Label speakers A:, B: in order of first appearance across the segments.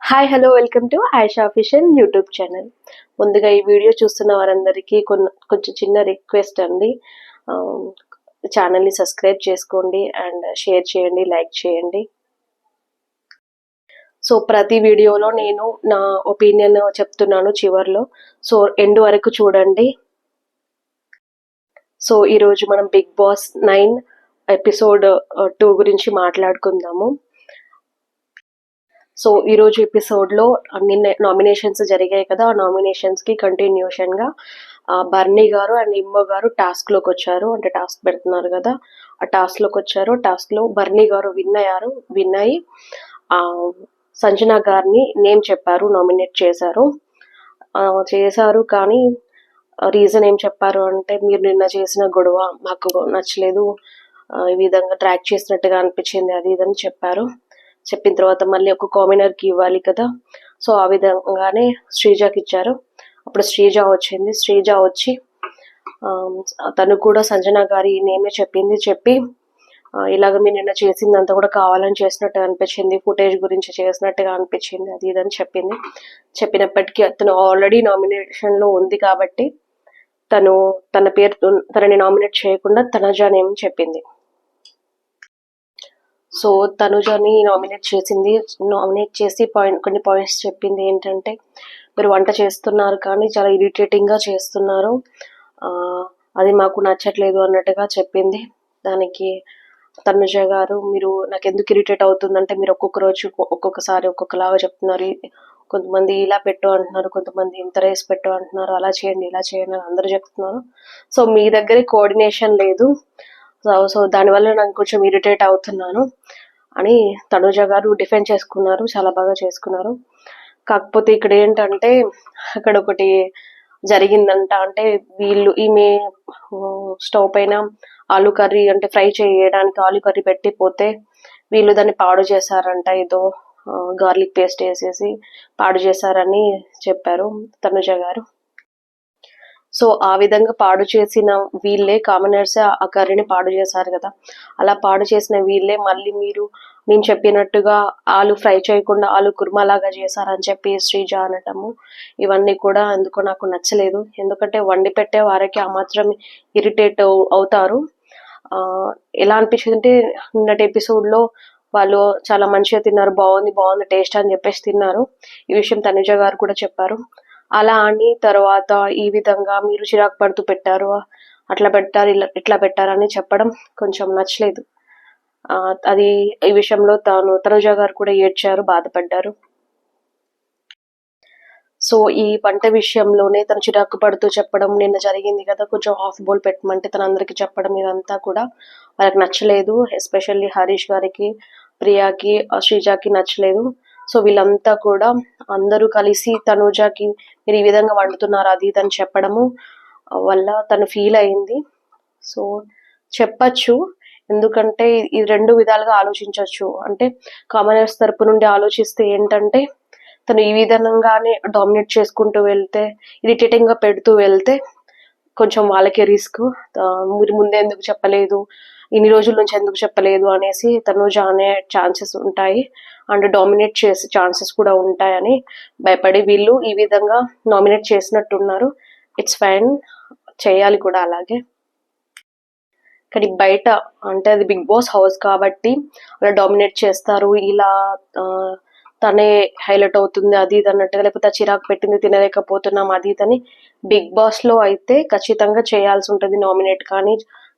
A: Hi hello welcome to Ayesha official YouTube channel. ముందుగా ఈ video చూస్తున్న వారందరికీ కొంచెం చిన్న రిక్వెస్ట్ అండి. ఛానల్ని సబ్స్క్రైబ్ చేసుకోండి అండ్ షేర్ చేయండి, లైక్ చేయండి. సో ప్రతి వీడియోలో నేను నా ఒపీనియన్ చెప్తున్నాను చివర్లో. సో ఎండ్ వరకు చూడండి. సో ఈరోజు మనం బిగ్ బాస్ 9 ఎపిసోడ్ 2 గురించి మాట్లాడుకుందాము. సో ఈరోజు ఎపిసోడ్లో నిన్న నామినేషన్స్ జరిగాయి కదా, ఆ నామినేషన్స్కి కంటిన్యూషన్గా బర్నీ గారు అండ్ ఇమ్మో గారు టాస్క్లోకి వచ్చారు. అంటే టాస్క్ పెడుతున్నారు కదా, ఆ టాస్క్లోకి వచ్చారు. టాస్క్లో బర్నీ గారు విన్ అయ్యి సంజన గారిని నేమ్ చెప్పారు, నామినేట్ చేశారు. కానీ రీజన్ ఏం చెప్పారు అంటే, మీరు నిన్న చేసిన గొడవ మాకు నచ్చలేదు, ఈ విధంగా ట్రాక్ చేసినట్టుగా అనిపించింది, అది ఇదని చెప్పారు. చెప్పిన తర్వాత మళ్ళీ ఒక కామినర్కి ఇవ్వాలి కదా, సో ఆ విధంగానే శ్రీజకి ఇచ్చారు. అప్పుడు శ్రీజ వచ్చింది. శ్రీజ వచ్చి తను కూడా సంజన గారి నేమే చెప్పి ఇలాగ మీరు నిన్న చేసిందంతా కూడా కావాలని చేసినట్టుగా అనిపించింది, ఫుటేజ్ గురించి చేసినట్టుగా అనిపించింది, అది ఇదని చెప్పినప్పటికీ అతను ఆల్రెడీ నామినేషన్లో ఉంది కాబట్టి తనని నామినేట్ చేయకుండా తనజ నేమ్ చెప్పింది. సో తనుజని నామినేట్ చేసి కొన్ని పాయింట్స్ చెప్పింది. ఏంటంటే, మీరు వంట చేస్తున్నారు కానీ చాలా ఇరిటేటింగ్గా చేస్తున్నారు, అది మాకు నచ్చట్లేదు అన్నట్టుగా చెప్పింది. దానికి తనుజ గారు, మీరు నాకు ఎందుకు ఇరిటేట్ అవుతుందంటే, మీరు ఒక్కొక్క రోజు ఒక్కొక్కసారి ఒక్కొక్కలాగా చెప్తున్నారు. కొంతమంది ఇలా పెట్టు అంటున్నారు, కొంతమంది ఇంత రైస్ పెట్టు అంటున్నారు, అలా చేయండి ఇలా చేయండి అని అందరూ చెప్తున్నారు. సో మీ దగ్గరే కోఆర్డినేషన్ లేదు, సో దానివల్ల నాకు కొంచెం ఇరిటేట్ అవుతున్నాను అని తనుజ గారు డిఫెండ్ చేసుకున్నారు, చాలా బాగా చేసుకున్నారు. కాకపోతే ఇక్కడ ఏంటంటే, అక్కడ ఒకటి జరిగిందంట. అంటే ఈమె స్టవ్ పైన ఆలు కర్రీ అంటే ఫ్రై చేయడానికి ఆలు కర్రీ పెట్టిపోతే వీళ్ళు దాన్ని పాడు చేశారంట, ఏదో గార్లిక్ పేస్ట్ వేసేసి పాడు చేశారని చెప్పారు తనుజ గారు. సో ఆ విధంగా పాడు చేసిన వీళ్ళే కామనర్స్ ఆ కర్రీని పాడు చేశారు కదా, అలా పాడు చేసిన వీళ్ళే మళ్ళీ నేను చెప్పినట్టుగా ఆలు ఫ్రై చేయకుండా ఆలు కుర్మా లాగా చేశారని చెప్పి శ్రీజ అనటము, ఇవన్నీ కూడా ఎందుకో నాకు నచ్చలేదు. ఎందుకంటే వండి పెట్టే వారికి ఆ మాత్రం ఇరిటేట్ అవుతారు. ఎలా అనిపించింది అంటే, నిన్నటి ఎపిసోడ్లో వాళ్ళు చాలా మంచిగా తిన్నారు, బాగుంది టేస్ట్ అని చెప్పేసి తిన్నారు. ఈ విషయం తనుజ గారు కూడా చెప్పారు. అలా అని తర్వాత ఈ విధంగా మీరు చిరాకు పడుతూ పెట్టారు, అట్లా పెట్టారు ఇట్లా పెట్టారని చెప్పడం కొంచెం నచ్చలేదు. అది ఈ విషయంలో తనుజ గారు కూడా ఏడ్చారు, బాధపడ్డారు. సో ఈ వంట విషయంలోనే తను చిరాకు పడుతూ చెప్పడం నిన్న జరిగింది కదా, కొంచెం హాఫ్ బౌల్ పెట్టమంటే తను అందరికి చెప్పడం, ఇదంతా కూడా వాళ్ళకి నచ్చలేదు. ఎస్పెషల్లీ హరీష్ గారికి, ప్రియాకి, శ్రీజాకి నచ్చలేదు. సో వీళ్ళంతా కూడా అందరూ కలిసి తనుజాకి మీరు ఈ విధంగా వండుతున్నారు అది ఇది అని చెప్పడము వల్ల తను ఫీల్ అయింది. సో చెప్పచ్చు, ఎందుకంటే ఇది రెండు విధాలుగా ఆలోచించవచ్చు. అంటే కామనర్స్ తరపు నుండి ఆలోచిస్తే ఏంటంటే, తను ఈ విధంగానే డామినేట్ చేసుకుంటూ వెళ్తే, ఇరిటేటింగ్గా పెడుతూ వెళ్తే కొంచెం వాళ్ళకే రిస్క్. మీరు ముందే ఎందుకు చెప్పలేదు, ఇన్ని రోజుల నుంచి ఎందుకు చెప్పలేదు అనేసి తనుజ అనే ఛాన్సెస్ ఉంటాయి, అండ్ డామినేట్ చేసే ఛాన్సెస్ కూడా ఉంటాయని భయపడి వీళ్ళు ఈ విధంగా నామినేట్ చేసినట్టున్నారు. ఇట్స్ ఫైన్, చేయాలి కూడా అలాగే. కానీ బయట అంటే అది బిగ్ బాస్ హౌస్ కాబట్టి అలా డామినేట్ చేస్తారు, ఇలా తనే హైలైట్ అవుతుంది అది ఇది అన్నట్టుగా, లేకపోతే చిరాకు పెట్టింది తినలేకపోతున్నాం అది ఇదని. బిగ్ బాస్లో అయితే ఖచ్చితంగా చేయాల్సి ఉంటుంది నామినేట్, కానీ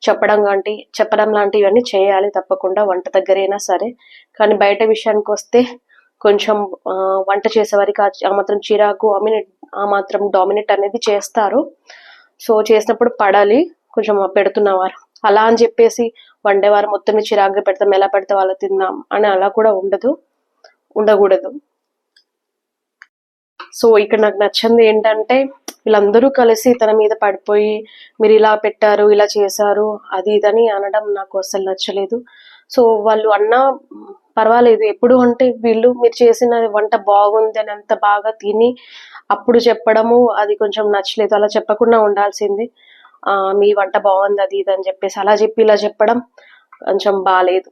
A: చెప్పడం లాంటివన్నీ చేయాలి తప్పకుండా, వంట దగ్గరైనా సరే. కానీ బయట విషయానికి వస్తే కొంచెం వంట చేసేవారికి ఆ మాత్రం చిరాకు, ఆ మాత్రం డామినేట్ అనేది చేస్తారు. సో చేసినప్పుడు పడాలి కొంచెం పెడుతున్నవారు. అలా అని చెప్పేసి వండేవారు మొత్తం చిరాకుగా పెడతాం, ఎలా పెడితే వాళ్ళు తిందాం అని అలా కూడా ఉండకూడదు. సో ఇక్కడ నాకు నచ్చింది ఏంటంటే, వీళ్ళందరూ కలిసి తన మీద పడిపోయి మీరు ఇలా పెట్టారు ఇలా చేశారు అది ఇదని అనడం నాకు అసలు నచ్చలేదు. సో వాళ్ళు అన్నా పర్వాలేదు, ఎప్పుడు అంటే మీరు చేసిన వంట బాగుంది అని అంత బాగా తిని అప్పుడు చెప్పడము అది కొంచెం నచ్చలేదు. అలా చెప్పకుండా ఉండాల్సింది, మీ వంట బాగుంది అది ఇది అని చెప్పేసి అలా చెప్పి ఇలా చెప్పడం కొంచెం బాగాలేదు.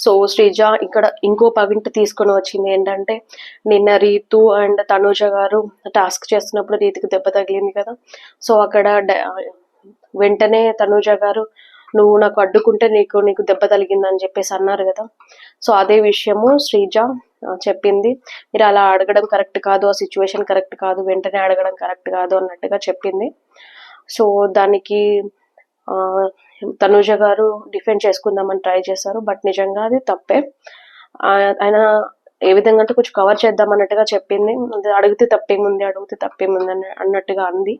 A: సో శ్రీజ ఇక్కడ ఇంకో పాయింట్ తీసుకొని వచ్చింది ఏంటంటే, నిన్న రీతు అండ్ తనూజ గారు టాస్క్ చేస్తున్నప్పుడు రీతికి దెబ్బ తగిలింది కదా. సో అక్కడ వెంటనే తనూజ గారు, నువ్వు నాకు అడ్డుకుంటే నీకు దెబ్బ తగిలిందని చెప్పేసి అన్నారు కదా. సో అదే విషయము శ్రీజ చెప్పింది. మీరు అలా అడగడం కరెక్ట్ కాదు, ఆ సిచ్యువేషన్ కరెక్ట్ కాదు, వెంటనే అడగడం కరెక్ట్ కాదు అన్నట్టుగా చెప్పింది. సో దానికి తనూజ గారు డిఫెండ్ చేసుకుందామని ట్రై చేశారు. బట్ నిజంగా అది తప్పే. ఆయన ఏ విధంగా అంటే కొంచెం కవర్ చేద్దాం అన్నట్టుగా చెప్పింది. అడిగితే తప్పేముంది అన్నట్టుగా అంది.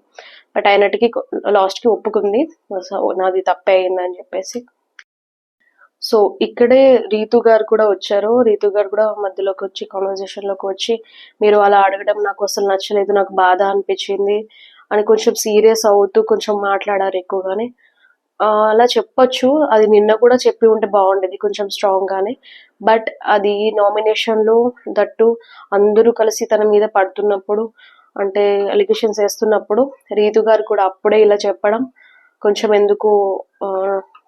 A: బట్ అయినట్టుకి లాస్ట్కి ఒప్పుకుంది, నాది తప్పే అయిందని చెప్పేసి. సో ఇక్కడే రీతు గారు కూడా వచ్చారు. రీతు గారు కూడా మధ్యలోకి వచ్చి కాన్వర్జేషన్లోకి వచ్చి, మీరు అలా అడగడం నాకు అసలు నచ్చలేదు, నాకు బాధ అనిపించింది అని కొంచెం సీరియస్ అవుతూ కొంచెం మాట్లాడారు ఎక్కువగానే. అలా చెప్పొచ్చు, అది నిన్న కూడా చెప్పి ఉంటే బాగుండేది కొంచెం స్ట్రాంగ్ గానే. బట్ అది నామినేషన్లో దట్టు అందరూ కలిసి తన మీద పడుతున్నప్పుడు, అంటే అలిగేషన్స్ వేస్తున్నప్పుడు రీతు గారు కూడా అప్పుడే ఇలా చెప్పడం కొంచెం ఎందుకు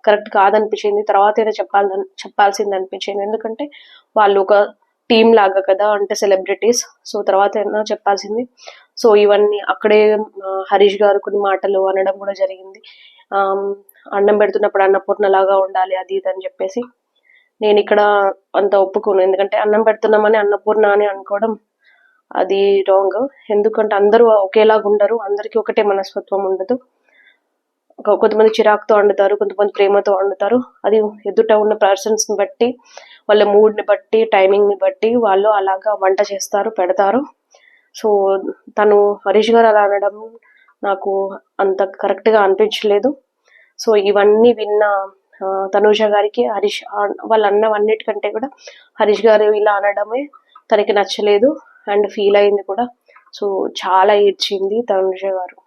A: కరెక్ట్ కాదనిపించింది. తర్వాత అయినా చెప్పాల్సింది అనిపించింది. ఎందుకంటే వాళ్ళు ఒక టీం లాగా కదా, అంటే సెలబ్రిటీస్. సో తర్వాత అయినా చెప్పాల్సింది. సో ఇవన్నీ అక్కడే హరీష్ గారు కొన్ని మాటలు అనడం కూడా జరిగింది. అన్నం పెడుతున్నప్పుడు అన్నపూర్ణ లాగా ఉండాలి అది ఇది అని చెప్పేసి. నేను ఇక్కడ అంత ఒప్పుకోను, ఎందుకంటే అన్నం పెడుతున్నామని అన్నపూర్ణ అని అనుకోవడం అది రాంగ్. ఎందుకంటే అందరూ ఒకేలాగా ఉండరు, అందరికీ ఒకటే మనస్తత్వం ఉండదు. కొంతమంది చిరాకుతో వండుతారు, కొంతమంది ప్రేమతో వండుతారు. అది ఎదుట ఉన్న పర్సన్స్ని బట్టి, వాళ్ళ మూడ్ని బట్టి, టైమింగ్ని బట్టి వాళ్ళు అలాగా వంట చేస్తారు, పెడతారు. సో తను హరీష్ గారు అలా అనడం నాకు అంత కరెక్ట్గా అనిపించలేదు. సో ఇవన్నీ విన్న తనూజ గారికి హరీష్ వాళ్ళు అన్నవన్నిటికంటే కూడా హరీష్ గారు ఇలా అనడమే తనకి నచ్చలేదు అండ్ ఫీల్ అయింది కూడా. సో చాలా ఏడ్చింది తనూజ గారు.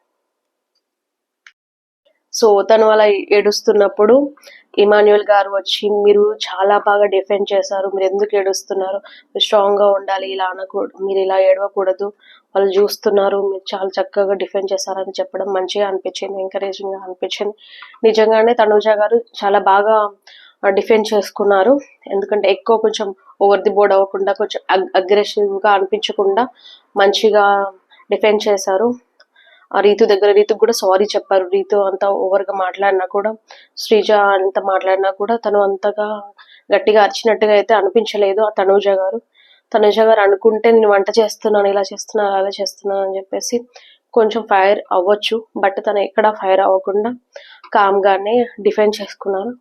A: సో తను అలా ఏడుస్తున్నప్పుడు ఇమాన్యుయల్ గారు వచ్చి, మీరు చాలా బాగా డిఫెండ్ చేశారు, మీరు ఎందుకు ఏడుస్తున్నారు, మీరు స్ట్రాంగ్గా ఉండాలి, ఇలా అనకూడదు, మీరు ఇలా ఏడవకూడదు, వాళ్ళు చూస్తున్నారు, మీరు చాలా చక్కగా డిఫెండ్ చేశారని చెప్పడం మంచిగా అనిపించింది, ఎంకరేజింగ్గా అనిపించింది. నిజంగానే తనూజ గారు చాలా బాగా డిఫెండ్ చేసుకున్నారు. ఎందుకంటే ఎక్కువ కొంచెం ఓవర్ ది బోర్డ్ అవ్వకుండా, కొంచెం అగ్రెసివ్గా అనిపించకుండా మంచిగా డిఫెండ్ చేశారు. ఆ రీతుకు కూడా సారీ చెప్పారు. రీతు అంతా ఓవర్గా మాట్లాడినా కూడా, శ్రీజ అంత మాట్లాడినా కూడా తను అంతగా గట్టిగా అరిచినట్టుగా అయితే అనిపించలేదు ఆ తనూజ గారు. అనుకుంటే నేను వంట చేస్తున్నాను, ఇలా చేస్తున్నాను, అలా చేస్తున్నాను అని చెప్పేసి కొంచెం ఫైర్ అవ్వచ్చు. బట్ తను ఎక్కడా ఫైర్ అవ్వకుండా కామ్గానే డిఫెండ్ చేసుకున్నారు.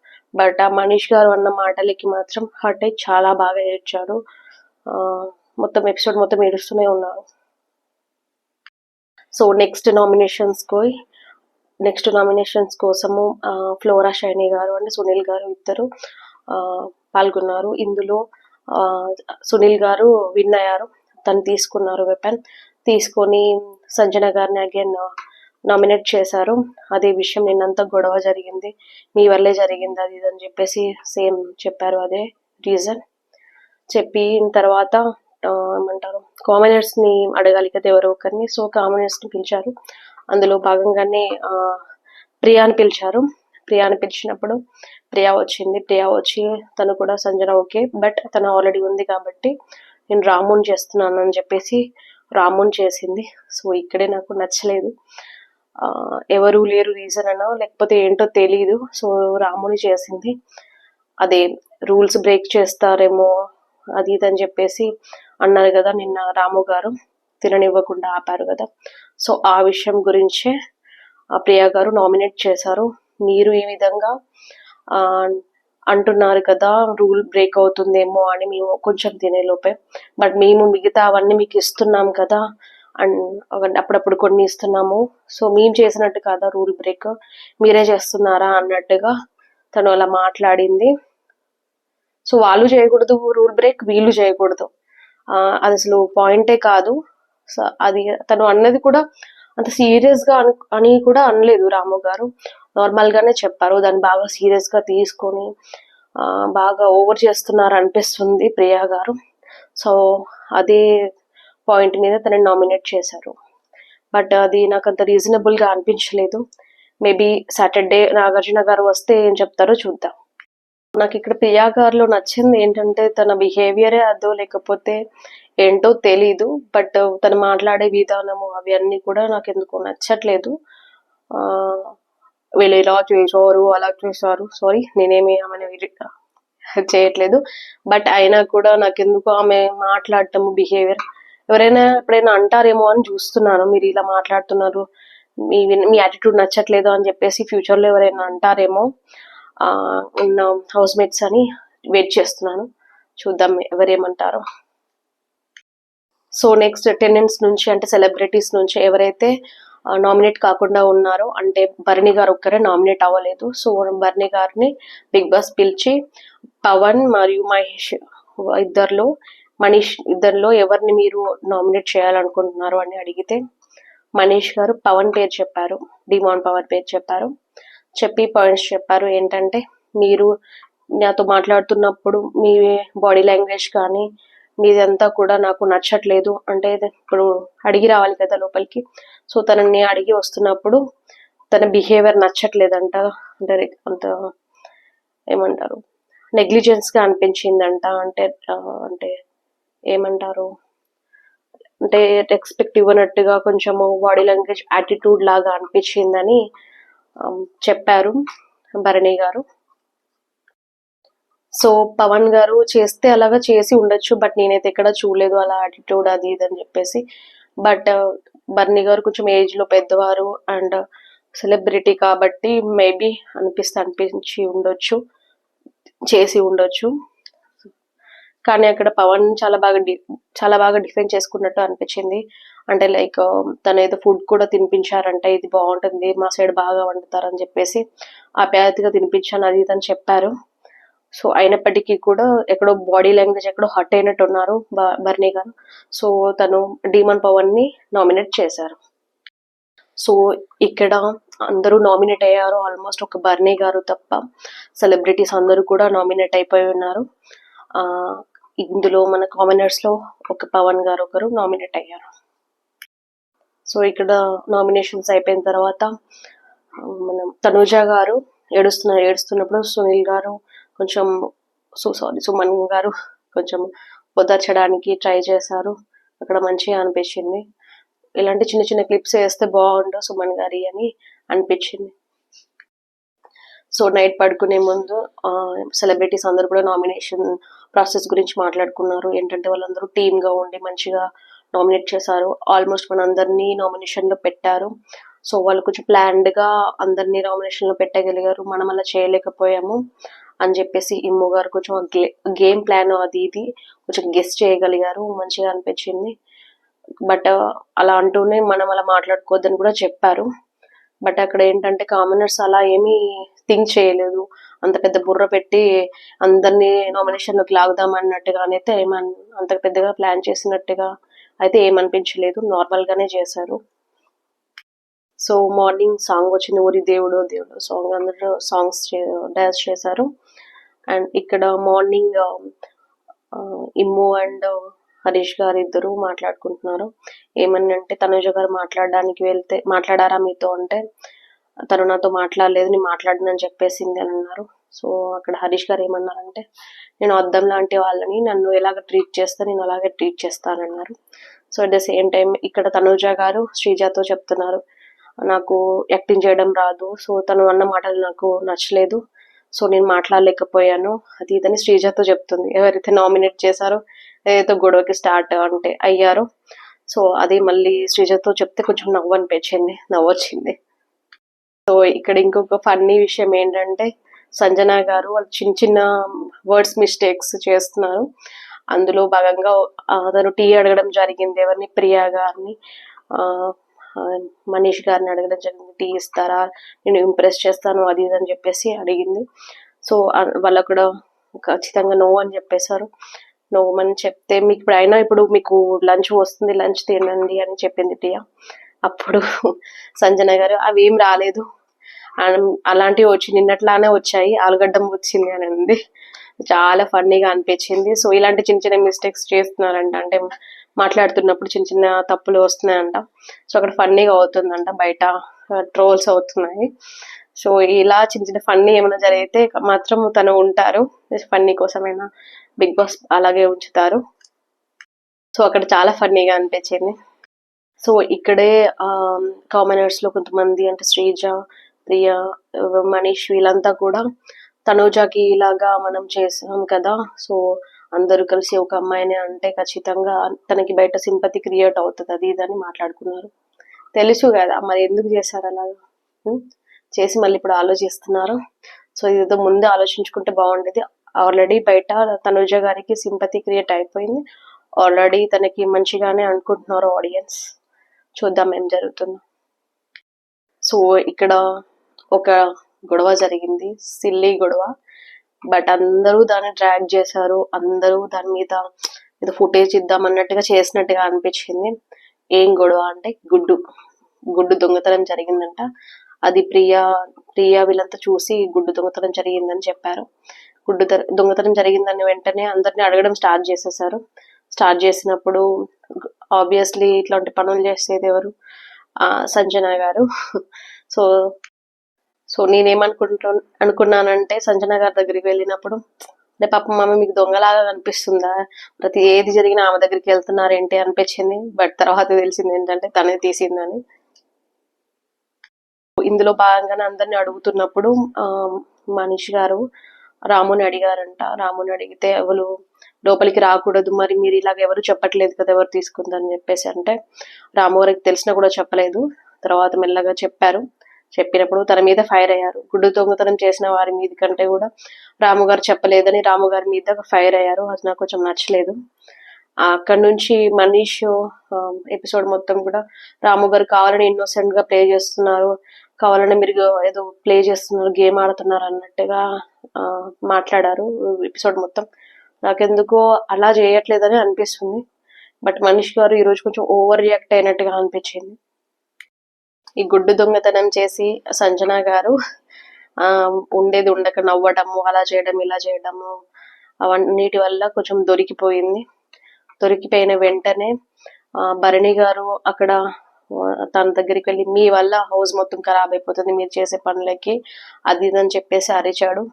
A: బట్ ఆ మనీష్ గారు అన్న మాటలకి మాత్రం హర్ట్ అయి చాలా బాగా ఏడ్చారు. మొత్తం ఎపిసోడ్ మొత్తం ఏడుస్తూనే ఉన్నారు. సో నెక్స్ట్ నామినేషన్స్ కోసము ఫ్లోరా షైనీ గారు అండ్ సునీల్ గారు ఇద్దరు పాల్గొన్నారు. ఇందులో సునీల్ గారు విన్ అయ్యారు. తను తీసుకున్నారు వెపన్, తీసుకొని సంజన గారిని అగైన్ నామినేట్ చేశారు. అదే విషయం నిన్నంతా గొడవ జరిగింది, మీ వల్లే జరిగింది అది ఇది అని చెప్పేసి సేమ్ చెప్పారు. అదే రీజన్ చెప్పిన తర్వాత ఏమంటారు, కామనర్స్ని అడగాలి కదా ఎవరో ఒకరిని. సో కామనర్స్ని పిలిచారు. అందులో భాగంగానే ప్రియాని పిలిచారు. ప్రియాని పిలిచినప్పుడు ప్రియా వచ్చింది. ప్రియా వచ్చి తను కూడా సంజన ఓకే, బట్ తను ఆల్రెడీ ఉంది కాబట్టి నేను రాముని చేస్తున్నాను అని చెప్పేసి రాముని చేసింది. సో ఇక్కడే నాకు నచ్చలేదు. ఎవరు లేరు రీజన్ అనో లేకపోతే ఏంటో తెలీదు. సో రాముని చేసింది. అదే రూల్స్ బ్రేక్ చేస్తారేమో అది ఇది అని చెప్పేసి అన్నారు కదా నిన్న రాము గారు, తిననివ్వకుండా ఆపారు కదా. సో ఆ విషయం గురించే ప్రియా గారు నామినేట్ చేశారు. మీరు ఈ విధంగా అంటున్నారు కదా రూల్ బ్రేక్ అవుతుందేమో అని మేము కొంచెం తినేలోపే, బట్ మేము మిగతా అవన్నీ మీకు ఇస్తున్నాం కదా అండ్ అప్పుడప్పుడు కొన్ని ఇస్తున్నాము. సో మేము చేసినట్టు కదా రూల్ బ్రేక్, మీరే చేస్తున్నారా అన్నట్టుగా తను అలా మాట్లాడింది. సో వాళ్ళు చేయకూడదు రూల్ బ్రేక్, వీళ్ళు చేయకూడదు, అది అసలు పాయింటే కాదు. సో అది తను అన్నది కూడా అంత సీరియస్గా అని కూడా అనలేదు రాము గారు, నార్మల్గానే చెప్పారు. దాన్ని బాగా సీరియస్గా తీసుకొని బాగా ఓవర్ చేస్తున్నారు అనిపిస్తుంది ప్రియా గారు. సో అదే పాయింట్ మీద తనని నామినేట్ చేశారు. బట్ అది నాకు అంత రీజనబుల్గా అనిపించలేదు. మేబీ సాటర్డే నాగార్జున గారు వస్తే ఏం చెప్తారో చూద్దాం. నాకు ఇక్కడ ప్రియా గారిలో నచ్చింది ఏంటంటే తన బిహేవియరే అదో లేకపోతే ఏంటో తెలీదు. బట్ తను మాట్లాడే విధానము అవి అన్నీ కూడా నాకు ఎందుకో నచ్చట్లేదు. వీళ్ళు ఇలా చేశారు అలా చేశారు, సారీ నేనేమి ఆమెను చేయట్లేదు. బట్ అయినా కూడా నాకెందుకు ఆమె మాట్లాడటము బిహేవియర్ ఎవరైనా ఎప్పుడైనా అంటారేమో అని చూస్తున్నాను. మీరు ఇలా మాట్లాడుతున్నారు, మీ యాటిట్యూడ్ నచ్చట్లేదు అని చెప్పేసి ఫ్యూచర్లో ఎవరైనా అంటారేమో ఉన్న హౌస్ మేట్స్ అని వెయిట్ చేస్తున్నాను. చూద్దాం ఎవరేమంటారో. సో నెక్స్ట్ టెనెంట్స్ నుంచి అంటే సెలబ్రిటీస్ నుంచి ఎవరైతే నామినేట్ కాకుండా ఉన్నారో, అంటే భరణి గారు ఒక్కరే నామినేట్ అవ్వలేదు. సో భరణి గారిని బిగ్ బాస్ పిలిచి పవన్ మరియు మహేష్ ఇద్దరిలో ఎవరిని మీరు నామినేట్ చేయాలనుకుంటున్నారు అని అడిగితే మనీష్ గారు పవన్ పేరు చెప్పారు, డిమాండ్ పవన్ పేరు చెప్పారు. చెప్పి పాయింట్స్ చెప్పారు ఏంటంటే, మీరు నాతో మాట్లాడుతున్నప్పుడు మీ బాడీ లాంగ్వేజ్ కానీ మీదంతా కూడా నాకు నచ్చట్లేదు. అంటే ఇప్పుడు అడిగి రావాలి కదా లోపలికి. సో తనని అడిగి వస్తున్నప్పుడు తన బిహేవియర్ నచ్చట్లేదంట. అంటే అంత ఏమంటారు, నెగ్లిజెన్స్గా అనిపించిందంట. అంటే ఏమంటారు, అంటే రెస్పెక్ట్ ఇవ్వనట్టుగా కొంచెము బాడీ లాంగ్వేజ్ యాటిట్యూడ్ లాగా అనిపించిందని చెప్పారు భరణి గారు. సో పవన్ గారు చేస్తే అలాగా చేసి ఉండొచ్చు, బట్ నేనైతే ఎక్కడ చూడలేదు అలా యాటిట్యూడ్ అది ఇది అని చెప్పేసి. బట్ భరణి గారు కొంచెం ఏజ్ లో పెద్దవారు అండ్ సెలబ్రిటీ కాబట్టి మేబీ అనిపించి ఉండొచ్చు, చేసి ఉండొచ్చు. కానీ అక్కడ పవన్ చాలా బాగా డిఫెండ్ చేసుకున్నట్టు అనిపించింది. అంటే లైక్ తన ఏదో ఫుడ్ కూడా తినిపించారంట, ఇది బాగుంటుంది మా సైడ్ బాగా వండుతారని చెప్పేసి ఆప్యాయతగా తినిపించాను అది ఇది అని చెప్పారు. సో అయినప్పటికీ కూడా ఎక్కడో బాడీ లాంగ్వేజ్ ఎక్కడో హర్ట్ అయినట్టు ఉన్నారు భరణి గారు. సో తను డీమన్ పవన్ ని నామినేట్ చేశారు. సో ఇక్కడ అందరూ నామినేట్ అయ్యారు, ఆల్మోస్ట్ ఒక భరణి గారు తప్ప సెలబ్రిటీస్ అందరూ కూడా నామినేట్ అయిపోయి ఉన్నారు. ఇందులో మన కామనర్స్ లో ఒక పవన్ గారు ఒకరు నామినేట్ అయ్యారు. సో ఇక్కడ నామినేషన్స్ అయిపోయిన తర్వాత మనం తనుజ గారు ఏడుస్తున్నప్పుడు సునీల్ గారు కొంచెం సుమన్ గారు కొంచెం ఓదార్చడానికి ట్రై చేశారు. అక్కడ మంచిగా అనిపించింది. ఇలాంటి చిన్న చిన్న క్లిప్స్ వేస్తే బాగుండు సుమన్ గారి అని అనిపించింది. సో నైట్ పడుకునే ముందు సెలబ్రిటీస్ అందరూ కూడా నామినేషన్ ప్రాసెస్ గురించి మాట్లాడుకున్నారు. ఏంటంటే వాళ్ళందరూ టీమ్గా ఉండి మంచిగా నామినేట్ చేశారు. ఆల్మోస్ట్ మనందరినీ నామినేషన్లో పెట్టారు. సో వాళ్ళు కొంచెం ప్లాన్డ్గా అందరినీ నామినేషన్లో పెట్టగలిగారు, మనం అలా చేయలేకపోయాము అని చెప్పేసి ఇమ్ము గారు కొంచెం గేమ్ ప్లాన్ అది ఇది కొంచెం గెస్ట్ చేయగలిగారు, మంచిగా అనిపించింది. బట్ అలా అంటూనే మనం అలా మాట్లాడుకోవద్దని కూడా చెప్పారు. బట్ అక్కడ ఏంటంటే కామనర్స్ అలా ఏమీ థింక్ చేయలేదు, అంత పెద్ద బుర్ర పెట్టి అందరినీ నామినేషన్లోకి లాగుదాం అన్నట్టుగానైతే అంత పెద్దగా ప్లాన్ చేసినట్టుగా అయితే ఏమనిపించలేదు, నార్మల్గానే చేశారు. సో మార్నింగ్ సాంగ్ వచ్చింది, ఊరి దేవుడు దేవుడు సాంగ్, అందరూ సాంగ్స్ డాన్స్ చేశారు. అండ్ ఇక్కడ మార్నింగ్ ఇమ్ము అండ్ హరీష్ గారు ఇద్దరు మాట్లాడుకుంటున్నారు. ఏమని అంటే తనుజ గారు మాట్లాడారా మీతో అంటే తను నాతో మాట్లాడలేదు, నేను మాట్లాడనని చెప్పేసింది అని అన్నారు. సో అక్కడ హరీష్ గారు ఏమన్నారంటే, నేను అద్దం లాంటి వాళ్ళని, నన్ను ఎలాగ ట్రీట్ చేస్తా నేను అలాగే ట్రీట్ చేస్తానన్నారు. So at the same time ఇక్కడ తనుజ గారు శ్రీజతో చెప్తున్నారు, నాకు యాక్టింగ్ చేయడం రాదు, సో తను అన్న మాటలు నాకు నచ్చలేదు, సో నేను మాట్లాడలేకపోయాను అది ఇదని శ్రీజతో చెప్తుంది. ఎవరైతే నామినేట్ చేశారో ఏదైతే గొడవకి స్టార్ట్ అయ్యారో సో అది మళ్ళీ శ్రీజతో చెప్తే కొంచెం నవ్వొచ్చింది. సో ఇక్కడ ఇంకొక ఫన్నీ విషయం ఏంటంటే సంజన గారు వాళ్ళు చిన్న చిన్న వర్డ్స్ మిస్టేక్స్ చేస్తున్నారు. అందులో భాగంగా తను టీ అడగడం జరిగింది, ఎవరిని, ప్రియా గారిని, మనీష్ గారిని అడగడం జరిగింది, టీ ఇస్తారా నేను ఇంప్రెస్ చేస్తాను అది ఇది అని చెప్పేసి అడిగింది. సో వాళ్ళు కూడా ఖచ్చితంగా నో అని చెప్పేశారు. నో అని చెప్తే ఇప్పుడు మీకు లంచ్ వస్తుంది, లంచ్ తినండి అని చెప్పింది టియా. అప్పుడు సంజన గారు అవి ఏం రాలేదు, అలాంటివి వచ్చి నిన్నట్లానే వచ్చాయి, ఆలుగడ్డం వచ్చింది అని అంది. చాలా ఫన్నీగా అనిపించింది. సో ఇలాంటి చిన్న చిన్న మిస్టేక్స్ చేస్తున్నారంట, అంటే మాట్లాడుతున్నప్పుడు చిన్న చిన్న తప్పులు వస్తున్నాయంట. సో అక్కడ ఫన్నీగా అవుతుందంట, బయట ట్రోల్స్ అవుతున్నాయి. సో ఇలా చిన్న చిన్న ఫన్నీ ఏమైనా జరిగితే మాత్రం తను ఉంటారు, ఫన్నీ కోసమైనా బిగ్ బాస్ అలాగే ఉంచుతారు. సో అక్కడ చాలా ఫన్నీగా అనిపించింది. సో ఇక్కడే కామనర్స్ లో కొంతమంది అంటే శ్రీజ, ప్రియ, మనీష్ వీళ్ళంతా కూడా తనూజకి ఇలాగా మనం చేసాం కదా, సో అందరూ కలిసి ఒక అమ్మాయిని అంటే ఖచ్చితంగా తనకి బయట సింపతి క్రియేట్ అవుతుంది అది ఇదని మాట్లాడుకున్నారు. తెలుసు కదా మరి ఎందుకు చేశారు అలాగా, చేసి మళ్ళీ ఇప్పుడు ఆలోచిస్తున్నారు. సో ఇదేదో ముందే ఆలోచించుకుంటే బాగుండేది. ఆల్రెడీ బయట తనుజ గారికి సింపతి క్రియేట్ అయిపోయింది, ఆల్రెడీ తనకి మంచిగానే అనుకుంటున్నారు ఆడియన్స్. చూద్దాం ఏం జరుగుతుందో. సో ఇక్కడ ఒక గొడవ జరిగింది, సిల్లీ గొడవ, బట్ అందరూ దాన్ని డ్రాగ్ చేశారు. అందరూ దాని మీద ఏదో ఫుటేజ్ ఇద్దాం అన్నట్టుగా చేసినట్టుగా అనిపించింది. ఏం గొడవ అంటే గుడ్డు దొంగతనం జరిగిందంట. అది ప్రియా వీళ్ళంతా చూసి గుడ్డు దొంగతనం జరిగిందని చెప్పారు. దొంగతనం జరిగిందని వెంటనే అందరిని అడగడం స్టార్ట్ చేసేసారు. స్టార్ట్ చేసినప్పుడు ఆబ్వియస్లీ ఇట్లాంటి పనులు చేసేది ఎవరు, సంజన గారు. సో సో అనుకున్నానంటే సంజన గారి దగ్గరికి వెళ్ళినప్పుడు, అంటే పాపం మామ మీకు దొంగలాగా కనిపిస్తుందా, ప్రతి ఏది జరిగినా ఆమె దగ్గరికి వెళ్తున్నారేంటి అనిపించింది. బట్ తర్వాత తెలిసింది ఏంటంటే తనే తీసిందని. ఇందులో భాగంగానే అందరిని అడుగుతున్నప్పుడు మనీష్ గారు రాముని అడిగారంట. రాముని అడిగితే ఎవరు లోపలికి రాకూడదు, మరి మీరు ఇలాగ ఎవరు చెప్పట్లేదు కదా ఎవరు తీసుకుందని చెప్పేసి అంటే, రాము గారికి తెలిసినా కూడా చెప్పలేదు. తర్వాత మెల్లగా చెప్పారు. చెప్పినప్పుడు తన మీద ఫైర్ అయ్యారు. గుడ్డు దొంగతనం చేసిన వారి మీద కంటే కూడా రాము గారు చెప్పలేదని రాము గారి మీద ఫైర్ అయ్యారు. అది నాకు కొంచెం నచ్చలేదు. అక్కడ నుంచి మనీష్ ఎపిసోడ్ మొత్తం కూడా రాము గారు కావాలని ఇన్నోసెంట్ గా ప్లే చేస్తున్నారు, కావాలని మీరు ఏదో ప్లే చేస్తున్నారు, గేమ్ ఆడుతున్నారు అన్నట్టుగా మాట్లాడారు ఎపిసోడ్ మొత్తం. నాకెందుకో అలా చేయట్లేదని అనిపిస్తుంది. బట్ మనీష్ గారు ఈరోజు కొంచెం ఓవర్ రియాక్ట్ అయినట్టుగా అనిపించింది. ఈ గుడ్డు దొంగతనం చేసి సంజన గారు ఉండేది ఉండక నవ్వడము, అలా చేయడం ఇలా చేయడము, అవన్నిటి వల్ల కొంచెం దొరికిపోయిన వెంటనే భరణి గారు అక్కడ తన దగ్గరికి వెళ్ళి మీ వల్ల హౌస్ మొత్తం ఖరాబ్ అయిపోతుంది మీరు చేసే పనులకి, అది ఇదని చెప్పేసి అరిచాడు.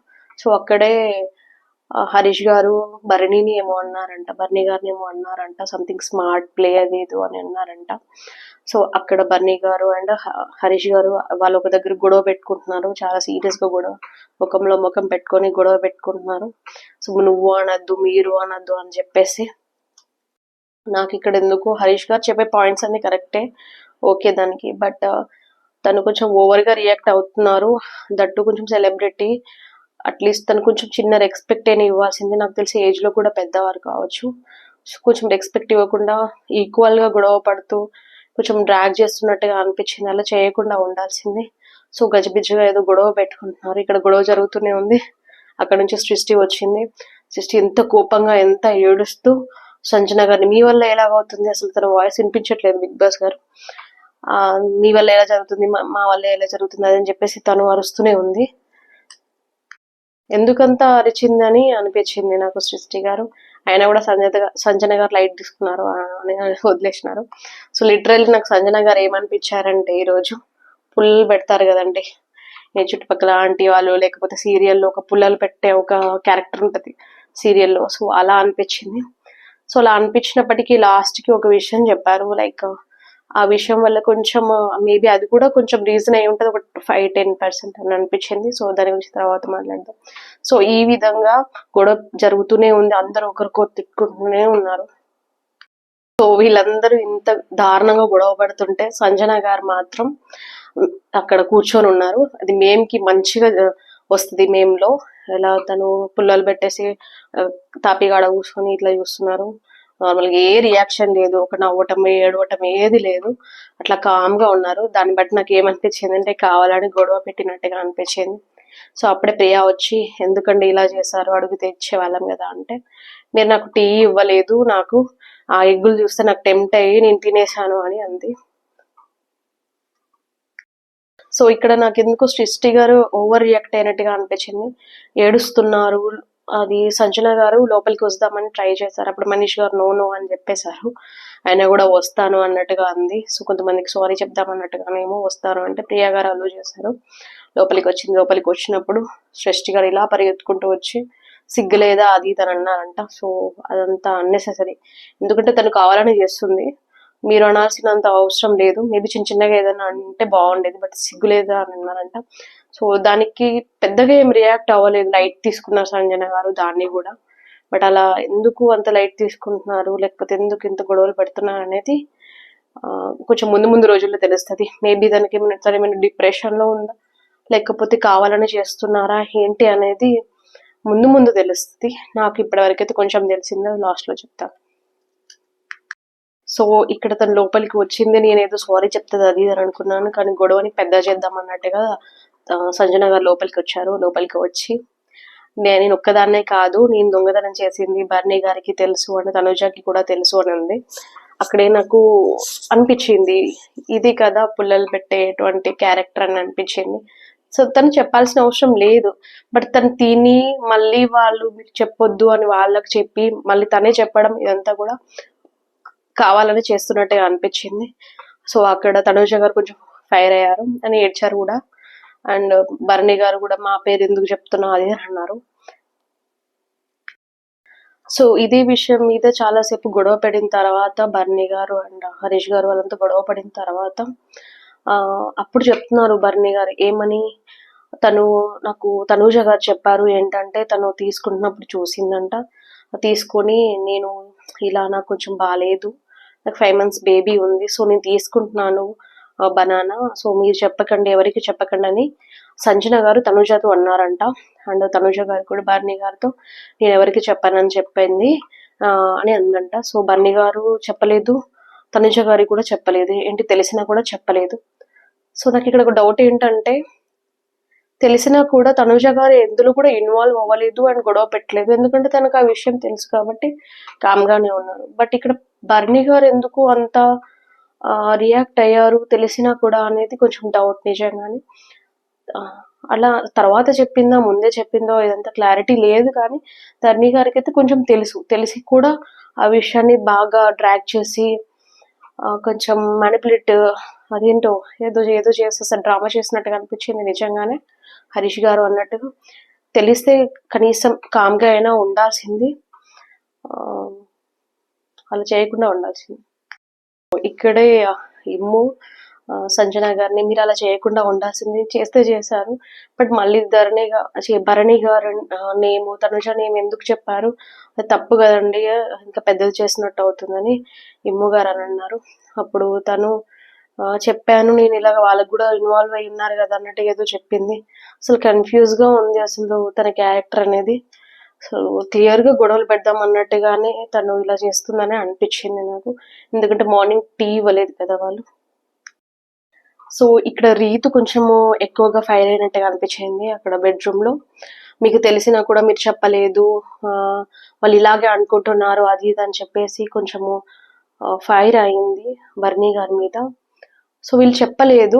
A: సో అక్కడే హరీష్ గారు భరణిని ఏమో అన్నారంట, భరణి గారిని ఏమో అన్నారంట, సంథింగ్ స్మార్ట్ ప్లే అది ఇది అని అన్నారంట. సో అక్కడ బర్నీ గారు అండ్ హరీష్ గారు వాళ్ళు ఒక దగ్గర గొడవ పెట్టుకుంటున్నారు, చాలా సీరియస్ గా గొడవ, ముఖంలో ముఖం పెట్టుకొని గొడవ పెట్టుకుంటున్నారు. సో నువ్వు అనద్దు మీరు అనద్దు అని చెప్పేసి. నాకు ఇక్కడ ఎందుకు హరీష్ గారు చెప్పే పాయింట్స్ అన్ని కరెక్టే, ఓకే దానికి, బట్ తను కొంచెం ఓవర్ గా రియాక్ట్ అవుతున్నారు. దట్టు కొంచెం సెలబ్రిటీ, అట్లీస్ట్ తను కొంచెం చిన్న రెస్పెక్ట్ అయినా ఇవ్వాల్సింది. నాకు తెలిసి ఏజ్ లో కూడా పెద్దవారు కావచ్చు, కొంచెం రెస్పెక్ట్ ఇవ్వకుండా ఈక్వల్ గా గొడవ పడుతూ కొంచెం డ్రాగ్ చేస్తున్నట్టుగా అనిపించింది. అలా చేయకుండా ఉండాల్సింది. సో గజిబిజిగా ఏదో గొడవ పెట్టుకుంటున్నారు. ఇక్కడ గొడవ జరుగుతూనే ఉంది. అక్కడ నుంచి సృష్టి వచ్చింది. సృష్టి ఎంత కోపంగా ఎంత ఏడుస్తూ సంజన గారిని మీ వల్ల ఎలాగవుతుంది, అసలు తన వాయిస్ వినిపించట్లేదు బిగ్ బాస్ గారు, మీ వల్ల ఎలా జరుగుతుంది, మా వల్ల ఎలా జరుగుతుంది అని చెప్పేసి తను అరుస్తూనే ఉంది. ఎందుకంత అరిచిందని అనిపించింది నాకు సృష్టి గారు. అయినా కూడా సంజన గారు లైట్ తీసుకున్నారు అని వదిలేసినారు. సో లిటరల్లీ నాకు సంజన గారు ఏమనిపించారంటే, ఈరోజు పుల్ పెడతారు కదండి ఈ చుట్టుపక్కల ఆంటీ వాళ్ళు, లేకపోతే సీరియల్లో ఒక పుల్లలు పెట్టే ఒక క్యారెక్టర్ ఉంటుంది సీరియల్లో, సో అలా అనిపించింది. సో అలా అనిపించినప్పటికీ లాస్ట్ కి ఒక విషయం చెప్పారు, లైక్ ఆ విషయం వల్ల కొంచెం మేబీ అది కూడా కొంచెం రీజన్ అయి ఉంటుంది, ఒక 5-10% అని అనిపించింది. సో దాని గురించి తర్వాత మాట్లాడదాం. సో ఈ విధంగా గొడవ జరుగుతూనే ఉంది, అందరూ ఒకరికొకరు తిట్టుకుంటూనే ఉన్నారు. సో వీళ్ళందరూ ఇంత దారుణంగా గొడవ పడుతుంటే సంజన గారు మాత్రం అక్కడ కూర్చొని ఉన్నారు. అది మేమ్కి మంచిగా వస్తుంది. మేమ్లో ఎలా తను పుల్లలు పెట్టేసి తాపిగాడ కూర్చొని ఇట్లా చూస్తున్నారు, నార్మల్గా ఏ రియాక్షన్ లేదు, ఒక నవ్వటం ఏడవటం ఏది లేదు, అట్లా కామ్గా ఉన్నారు. దాన్ని బట్టి నాకు ఏమనిపించింది అంటే కావాలని గొడవ పెట్టినట్టుగా అనిపించింది. సో అప్పుడే ప్రియా వచ్చి ఎందుకండి ఇలా చేశారు, అడుగుతే ఇచ్చేవాళ్ళం కదా అంటే, మీరు నాకు టీ ఇవ్వలేదు, నాకు ఆ ఎగ్గులు చూస్తే నాకు టెంప్ట్ అయ్యి నేను తినేసాను అని అంది. సో ఇక్కడ నాకు ఎందుకు సృష్టి గారు ఓవర్ రియాక్ట్ అయినట్టుగా అనిపించింది. ఏడుస్తున్నారు, అది సంజన గారు లోపలికి వస్తామని ట్రై చేశారు, అప్పుడు మనీష్ గారు నో అని చెప్పేశారు. ఆయన కూడా వస్తాను అన్నట్టుగా అంది. సో కొంతమందికి సారీ చెప్దామన్నట్టుగానేమో వస్తాను అంటే ప్రియా గారు అలో చేశారు. లోపలికి వచ్చింది. లోపలికి వచ్చినప్పుడు సృష్టి గారు ఇలా పరిగెత్తుకుంటూ వచ్చి సిగ్గులేదా అది ఇది అని అన్నారంట. సో అదంతా అన్నెసెసరీ, ఎందుకంటే తను కావాలని చేస్తుంది, మీరు అనాల్సినంత అవసరం లేదు. మేబీ చిన్న చిన్నగా ఏదైనా అంటే బాగుండేది, బట్ సిగ్గులేదా అని అన్నారంట. సో దానికి పెద్దగా ఏం రియాక్ట్ అవ్వలేదు, లైట్ తీసుకున్నారు సంజన గారు దాన్ని కూడా. బట్ అలా ఎందుకు అంత లైట్ తీసుకుంటున్నారు, లేకపోతే ఎందుకు ఇంత గొడవలు పెడుతున్నారు అనేది కొంచెం ముందు ముందు రోజుల్లో తెలుస్తుంది. మేబీ దానికి ఏమైనా డిప్రెషన్లో ఉందా, లేకపోతే కావాలని చేస్తున్నారా ఏంటి అనేది ముందు ముందు తెలుస్తుంది. నాకు ఇప్పటివరకైతే కొంచెం తెలిసిందో లాస్ట్లో చెప్తా. సో ఇక్కడ తను లోపలికి వచ్చింది, నేనేదో సారీ చెప్తుంది అది అని అనుకున్నాను, కానీ గొడవని పెద్ద చేద్దాం అన్నట్టుగా సంజన గారు లోపలికి వచ్చారు. లోపలికి వచ్చి నేను ఒక్కదాన్నే కాదు, నేను దొంగతనం చేసింది బర్నీ గారికి తెలుసు అని, తనుజకి కూడా తెలుసు అని ఉంది. అక్కడే నాకు అనిపించింది ఇది కదా పుల్లలు పెట్టేటువంటి క్యారెక్టర్ అని అనిపించింది. సో తను చెప్పాల్సిన అవసరం లేదు, బట్ తను తిని మళ్ళీ వాళ్ళు మీకు చెప్పొద్దు అని వాళ్ళకి చెప్పి మళ్ళీ తనే చెప్పడం ఇదంతా కూడా కావాలని చేస్తున్నట్టుగా అనిపించింది. సో అక్కడ తనుజ గారు కొంచెం ఫైర్ అయ్యారు అని ఏడ్చారు కూడా. అండ్ భరణి గారు కూడా మా పేరు ఎందుకు చెప్తున్నావు అది అని అన్నారు. సో ఇదే విషయం మీద చాలాసేపు గొడవ పడిన తర్వాత భరణి గారు అండ్ హరీష్ గారు వాళ్ళంతా గొడవ పడిన తర్వాత అప్పుడు చెప్తున్నారు భరణి గారు ఏమని, తను నాకు తనూజ గారు చెప్పారు ఏంటంటే తను తీసుకుంటున్నప్పుడు చూసిందంట, తీసుకొని నేను ఇలా నాకు కొంచెం బాగాలేదు, నాకు 5 months బేబీ ఉంది, సో నేను తీసుకుంటున్నాను బనానా, సో మీరు చెప్పకండి ఎవరికి చెప్పకండి అని సంజన గారు తనుజతో అన్నారంట. అండ్ తనుజ గారు కూడా బర్నీ గారితో నేను ఎవరికి చెప్పానని చెప్పింది అని అందంట. సో బర్నీ గారు చెప్పలేదు, తనుజ గారికి కూడా చెప్పలేదు, ఏంటి తెలిసినా కూడా చెప్పలేదు. సో నాకు ఇక్కడ ఒక డౌట్ ఏంటంటే, తెలిసినా కూడా తనుజ గారు ఎందులో కూడా ఇన్వాల్వ్ అవ్వలేదు అండ్ గొడవ పెట్టలేదు, ఎందుకంటే తనకు ఆ విషయం తెలుసు కాబట్టి కామ్గానే ఉన్నారు. బట్ ఇక్కడ బర్నీ గారు ఎందుకు అంత రియాక్ట్ అయ్యారు తెలిసినా కూడా అనేది కొంచెం డౌట్ నిజంగానే. అలా తర్వాత చెప్పిందా ముందే చెప్పిందో ఇదంతా క్లారిటీ లేదు, కానీ బర్నీ గారికి అయితే కొంచెం తెలిసి కూడా ఆ విషయాన్ని బాగా డ్రాగ్ చేసి కొంచెం మ్యానిపులేట్, అదేంటో ఏదో ఏదో చేసేసారు, డ్రామా చేసినట్టుగా అనిపించింది నిజంగానే. హరీష్ గారు అన్నట్టుగా తెలిస్తే కనీసం కామ్గా అయినా ఉండాల్సింది, అలా చేయకుండా ఉండాల్సింది. ఇక్కడే ఇమ్ము సంజన గారిని మీరు అలా చేయకుండా ఉండాల్సింది, చేస్తే చేశారు, బట్ మళ్ళీ భరణి గారు నేమ్ తనుజ నేమ్ ఎందుకు చెప్పారు, అది తప్పు కదండి, ఇంకా పెద్దది చేసినట్టు అవుతుందని ఇమ్ము గారు అని అన్నారు. అప్పుడు తను చెప్పాను నేను ఇలాగ, వాళ్ళకు కూడా ఇన్వాల్వ్ అయి ఉన్నారు కదా అన్నట్టు ఏదో చెప్పింది. అసలు కన్ఫ్యూజ్గా ఉంది అసలు తన క్యారెక్టర్ అనేది. అసలు క్లియర్గా గొడవలు పెడదాం అన్నట్టుగానే తను ఇలా చేస్తుందని అనిపించింది నాకు, ఎందుకంటే మార్నింగ్ టీ ఇవ్వలేదు కదా వాళ్ళు. సో ఇక్కడ రీతు కొంచెము ఎక్కువగా ఫైర్ అయినట్టుగా అనిపించింది అక్కడ బెడ్రూమ్లో. మీకు తెలిసినా కూడా మీరు చెప్పలేదు, వాళ్ళు ఇలాగే అనుకుంటున్నారు అది ఇది అని చెప్పేసి కొంచెము ఫైర్ అయింది బర్నీ గారి మీద. సో వీళ్ళు చెప్పలేదు,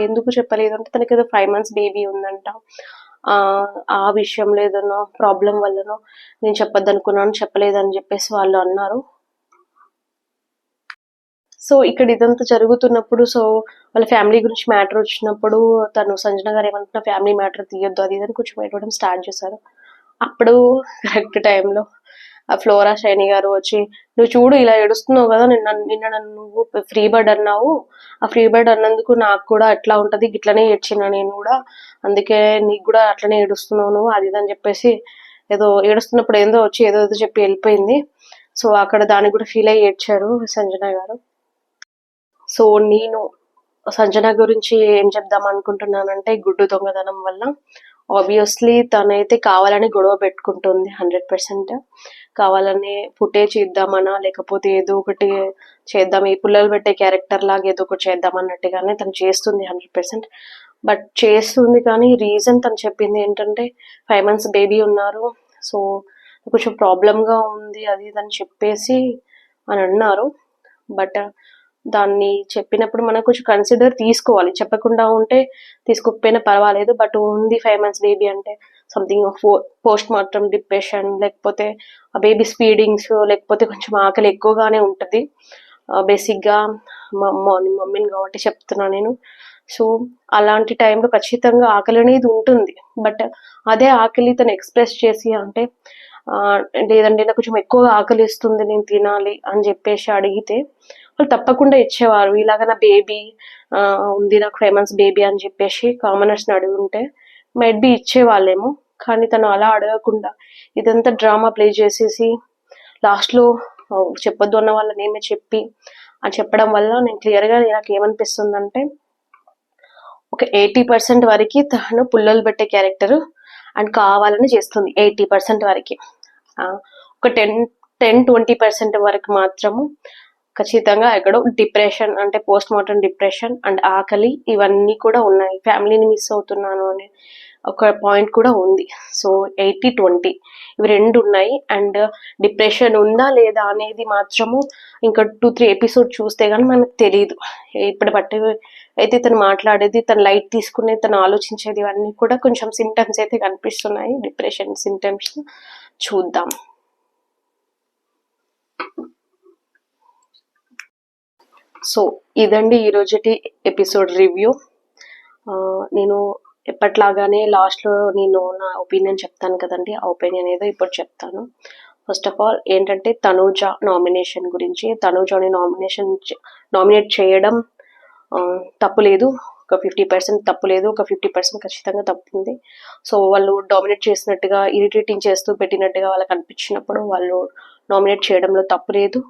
A: ఎందుకు చెప్పలేదు అంటే తనకి ఏదో 5 months బేబీ ఉందంట, ఆ విషయంలో ఏదైనా ప్రాబ్లం వల్లనో నేను చెప్పొద్దు అనుకున్నాను చెప్పలేదని చెప్పేసి వాళ్ళు అన్నారు. సో ఇక్కడ ఇదంతా జరుగుతున్నప్పుడు, సో వాళ్ళ ఫ్యామిలీ గురించి మ్యాటర్ వచ్చినప్పుడు తను సంజన గారు ఏమంటున్నా ఫ్యామిలీ మ్యాటర్ తీయొద్దు అది ఇదని కొంచెం ఏడవడం స్టార్ట్ చేశారు. అప్పుడు కరెక్ట్ టైంలో ఆ ఫ్లోరా షైని గారు వచ్చి, నువ్వు చూడు ఇలా ఏడుస్తున్నావు కదా, నిన్న నన్ను నువ్వు ఫ్రీ బర్డ్ అన్నావు, ఆ ఫ్రీ బర్డ్ అన్నందుకు నాకు కూడా అట్లా ఉంటుంది, గిట్లనే ఏడ్చిన నేను కూడా, అందుకే నీకు కూడా అట్లనే ఏడుస్తున్నావు నువ్వు అది అని చెప్పేసి ఏదో ఏడుస్తున్నప్పుడు ఏందో వచ్చి ఏదో ఏదో చెప్పి వెళ్ళిపోయింది. సో అక్కడ దానికి కూడా ఫీల్ అయ్యి ఏడ్చారు సంజన గారు. సో నేను సంజన గురించి ఏం చెప్దాం అనుకుంటున్నానంటే, గుడ్డు దొంగతనం వల్ల ఆబ్వియస్లీ తనైతే కావాలని గొడవ పెట్టుకుంటుంది 100%. కావాలని ఫుటేజ్ ఇద్దామనా లేకపోతే ఏదో ఒకటి చేద్దాం, ఈ పుల్లలు పెట్టే క్యారెక్టర్ లాగా ఏదో ఒకటి చేద్దాం అన్నట్టుగానే తను చేస్తుంది 100%. బట్ చేస్తుంది కానీ రీజన్ తను చెప్పింది ఏంటంటే 5 months బేబీ ఉన్నారు, సో కొంచెం ప్రాబ్లంగా ఉంది అది అని చెప్పేసి అని అన్నారు. బట్ దాన్ని చెప్పినప్పుడు మనం కొంచెం కన్సిడర్ తీసుకోవాలి, చెప్పకుండా ఉంటే తీసుకోకపోయినా పర్వాలేదు, బట్ ఉంది 5 months బేబీ అంటే సంథింగ్ పోస్ట్ మార్టం డిప్రెషన్, లేకపోతే ఆ బేబీ స్పీడింగ్స్, లేకపోతే కొంచెం ఆకలి ఎక్కువగానే ఉంటుంది బేసిక్గా. మమ్మీని కాబట్టి చెప్తున్నా నేను. సో అలాంటి టైంలో ఖచ్చితంగా ఆకలి అనేది ఉంటుంది. బట్ అదే ఆకలి తను ఎక్స్ప్రెస్ చేసి అంటే లేదండి నాకు కొంచెం ఎక్కువగా ఆకలిస్తుంది నేను తినాలి అని చెప్పేసి అడిగితే వాళ్ళు తప్పకుండా ఇచ్చేవారు. ఇలాగ నా బేబీ ఉంది, నాకు 5 months బేబీ అని చెప్పేసి కామనర్స్ని అడుగుంటే మైట్ బి ఇచ్చేవాళ్ళేమో. కానీ తను అలా అడగకుండా ఇదంతా డ్రామా ప్లే చేసేసి లాస్ట్లో చెప్పొద్దు అన్న వాళ్ళని ఏమే చెప్పి అని చెప్పడం వల్ల నేను క్లియర్గా నాకు ఏమనిపిస్తుందంటే ఒక 80% వరకు తను పుల్లలు పెట్టే క్యారెక్టర్ అండ్ కావాలని చేస్తుంది 80% వరకు. ఒక 10-20% వరకు మాత్రము ఖచ్చితంగా ఎక్కడో డిప్రెషన్ అంటే పోస్ట్ మార్టం డిప్రెషన్ అండ్ ఆకలి ఇవన్నీ కూడా ఉన్నాయి. ఫ్యామిలీని మిస్ అవుతున్నాను అనే ఒక పాయింట్ కూడా ఉంది. సో 80-20 ఇవి రెండు ఉన్నాయి. అండ్ డిప్రెషన్ ఉందా లేదా అనేది మాత్రము ఇంకా 2-3 ఎపిసోడ్ చూస్తే కానీ మనకు తెలియదు. ఇప్పుడు బట్టి అయితే తను మాట్లాడేది, తను లైట్ తీసుకునేది, తను ఆలోచించేది ఇవన్నీ కూడా కొంచెం సింటమ్స్ అయితే కనిపిస్తున్నాయి, డిప్రెషన్ సింటమ్స్. చూద్దాం. సో ఇదండి ఈరోజుటి ఎపిసోడ్ రివ్యూ. నేను ఎప్పట్లాగానే లాస్ట్లో నేను నా ఒపీనియన్ చెప్తాను కదండి, ఆ ఒపీనియన్ ఏదో ఇప్పుడు చెప్తాను. ఫస్ట్ ఆఫ్ ఆల్ ఏంటంటే తనూజ నామినేషన్ గురించి. తనూజని నామినేట్ చేయడం తప్పులేదు, ఒక 50% తప్పులేదు, ఒక 50% ఖచ్చితంగా తప్పుంది. సో వాళ్ళు డామినేట్ చేసినట్టుగా ఇరిటేటింగ్ చేస్తూ పెట్టినట్టుగా వాళ్ళకి అనిపించినప్పుడు వాళ్ళు నామినేట్ చేయడంలో తప్పు లేదు.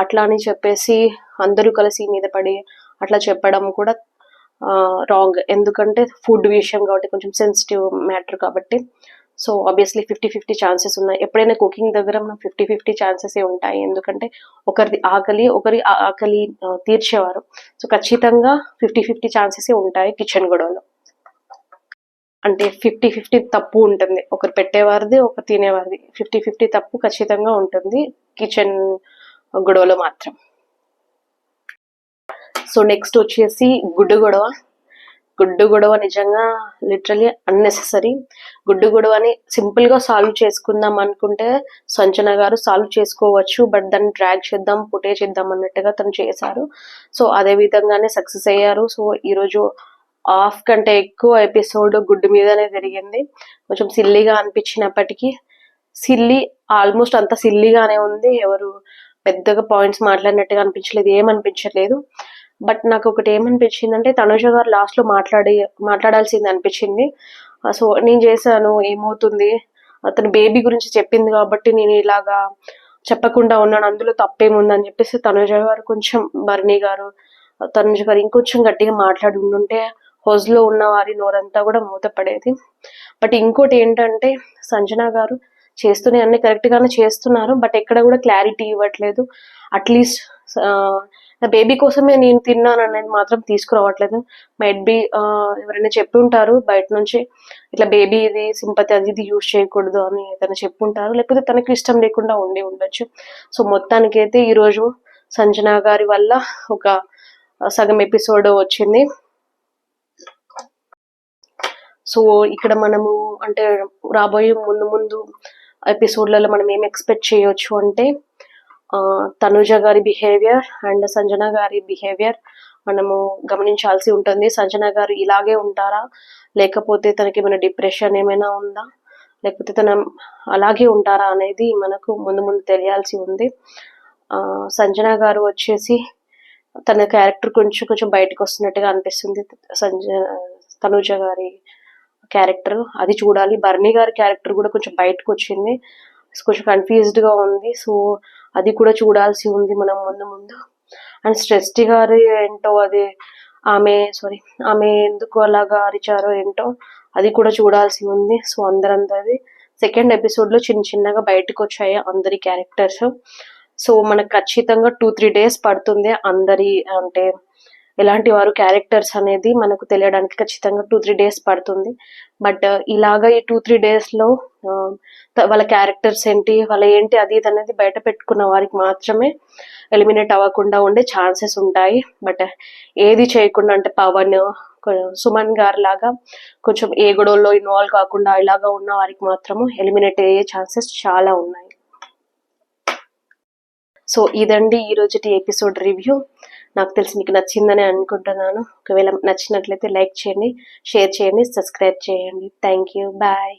A: అట్లా అని చెప్పేసి అందరూ కలిసి మీద పడి అట్లా చెప్పడం కూడా రాంగ్. ఎందుకంటే ఫుడ్ విషయం కాబట్టి కొంచెం సెన్సిటివ్ మ్యాటర్ కాబట్టి. సో ఆబ్వియస్లీ 50-50 ఛాన్సెస్ ఉన్నాయి. ఎప్పుడైనా కుకింగ్ దగ్గర మనం 50-50 ఛాన్సెసే ఉంటాయి. ఎందుకంటే ఒకరి ఆకలి తీర్చేవారు. సో ఖచ్చితంగా 50-50 ఛాన్సెసే ఉంటాయి కిచెన్ గొడవలో. అంటే 50-50 తప్పు ఉంటుంది, ఒకరు పెట్టేవారిది ఒకరు తినేవారిది. 50-50 తప్పు ఖచ్చితంగా ఉంటుంది కిచెన్ గొడవలో మాత్రం. సో నెక్స్ట్ వచ్చేసి గుడ్డు గొడవ నిజంగా లిటరలీ అన్నెసెసరీ. గుడ్డు గొడవని సింపుల్గా సాల్వ్ చేసుకుందాం అనుకుంటే సంజన గారు సాల్వ్ చేసుకోవచ్చు, బట్ దాన్ని డ్రాగ్ చేద్దాం, పుటే చేద్దాం అన్నట్టుగా తను చేశారు. సో అదే విధంగానే సక్సెస్ అయ్యారు. సో ఈరోజు హాఫ్ కంటే ఎక్కువ ఎపిసోడ్ గుడ్డు మీదనే జరిగింది. కొంచెం సిల్లీగా అనిపించినప్పటికీ ఆల్మోస్ట్ అంత సిల్లీగానే ఉంది. ఎవరు పెద్దగా పాయింట్స్ మాట్లాడినట్టుగా అనిపించలేదు, ఏమనిపించలేదు. బట్ నాకు ఒకటి ఏమనిపించిందంటే తనుజ గారు లాస్ట్లో మాట్లాడాల్సింది అనిపించింది. సో నేను చేశాను, ఏమవుతుంది, అతను బేబీ గురించి చెప్పింది కాబట్టి నేను ఇలాగా చెప్పకుండా ఉన్నాను, అందులో తప్పేముందని చెప్పేసి తనుజ గారు కొంచెం తనుజ గారు ఇంకొంచెం గట్టిగా మాట్లాడి ఉండుంటే హౌస్లో ఉన్న వారి నోరంతా కూడా మూతపడేది. బట్ ఇంకోటి ఏంటంటే సంజన గారు చేస్తూనే అన్ని కరెక్ట్గానే చేస్తున్నారు, బట్ ఎక్కడ కూడా క్లారిటీ ఇవ్వట్లేదు. అట్లీస్ట్ నా బేబీ కోసమే నేను తిన్నాను అనేది మాత్రం తీసుకురావట్లేదు. మైట్ బి ఎవరైనా చెప్పి ఉంటారు బయట నుంచి, ఇట్లా బేబీ ఇది సింపతి అది ఇది యూజ్ చేయకూడదు అని తను చెప్పి ఉంటారు, లేకపోతే తనకి ఇష్టం లేకుండా ఉండొచ్చు. సో మొత్తానికైతే ఈరోజు సంజన గారి వల్ల ఒక సగం ఎపిసోడ్ వచ్చింది. సో ఇక్కడ మనము అంటే రాబోయే ముందు ఎపిసోడ్లలో మనం ఏం ఎక్స్పెక్ట్ చేయొచ్చు అంటే తనుజ గారి బిహేవియర్ అండ్ సంజన గారి బిహేవియర్ మనము గమనించాల్సి ఉంటుంది. సంజన గారు ఇలాగే ఉంటారా, లేకపోతే తనకి ఏమైనా డిప్రెషన్ ఏమైనా ఉందా, లేకపోతే తన అలాగే ఉంటారా అనేది మనకు ముందు తెలియాల్సి ఉంది. సంజన గారు వచ్చేసి తన క్యారెక్టర్ కొంచెం బయటకు వస్తున్నట్టుగా అనిపిస్తుంది. తనుజ గారి క్యారెక్టర్ అది చూడాలి. బర్నీ గారి క్యారెక్టర్ కూడా కొంచెం బయటకు వచ్చింది, కొంచెం కన్ఫ్యూజ్డ్గా ఉంది. సో అది కూడా చూడాల్సి ఉంది మనం ముందు. అండ్ సృష్టి గారి ఏంటో అది ఆమె ఎందుకు అలాగా అరిచారో ఏంటో అది కూడా చూడాల్సి ఉంది. సో అందరిది సెకండ్ ఎపిసోడ్లో చిన్నగా బయటకు వచ్చాయి అందరి క్యారెక్టర్స్. సో మనకు ఖచ్చితంగా 2-3 days పడుతుంది అందరి అంటే ఎలాంటి వారు క్యారెక్టర్స్ అనేది మనకు తెలియడానికి ఖచ్చితంగా 2-3 days పడుతుంది. బట్ ఇలాగా ఈ 2-3 daysలో వాళ్ళ క్యారెక్టర్స్ ఏంటి అది ఇది అనేది బయట పెట్టుకున్న వారికి మాత్రమే ఎలిమినేట్ అవ్వకుండా ఉండే ఛాన్సెస్ ఉంటాయి. బట్ ఏది చేయకుండా అంటే పవన్ సుమన్ గారు లాగా కొంచెం ఏ గొడవల్లో ఇన్వాల్వ్ కాకుండా ఇలాగా ఉన్న వారికి మాత్రము ఎలిమినేట్ అయ్యే ఛాన్సెస్ చాలా ఉన్నాయి. సో ఇదండి ఈరోజుటి ఎపిసోడ్ రివ్యూ. నాకు తెలిసి మీకు నచ్చిందని అనుకుంటున్నాను. ఒకవేళ నచ్చినట్లయితే లైక్ చేయండి, షేర్ చేయండి, సబ్స్క్రైబ్ చేయండి. Thank you. బాయ్.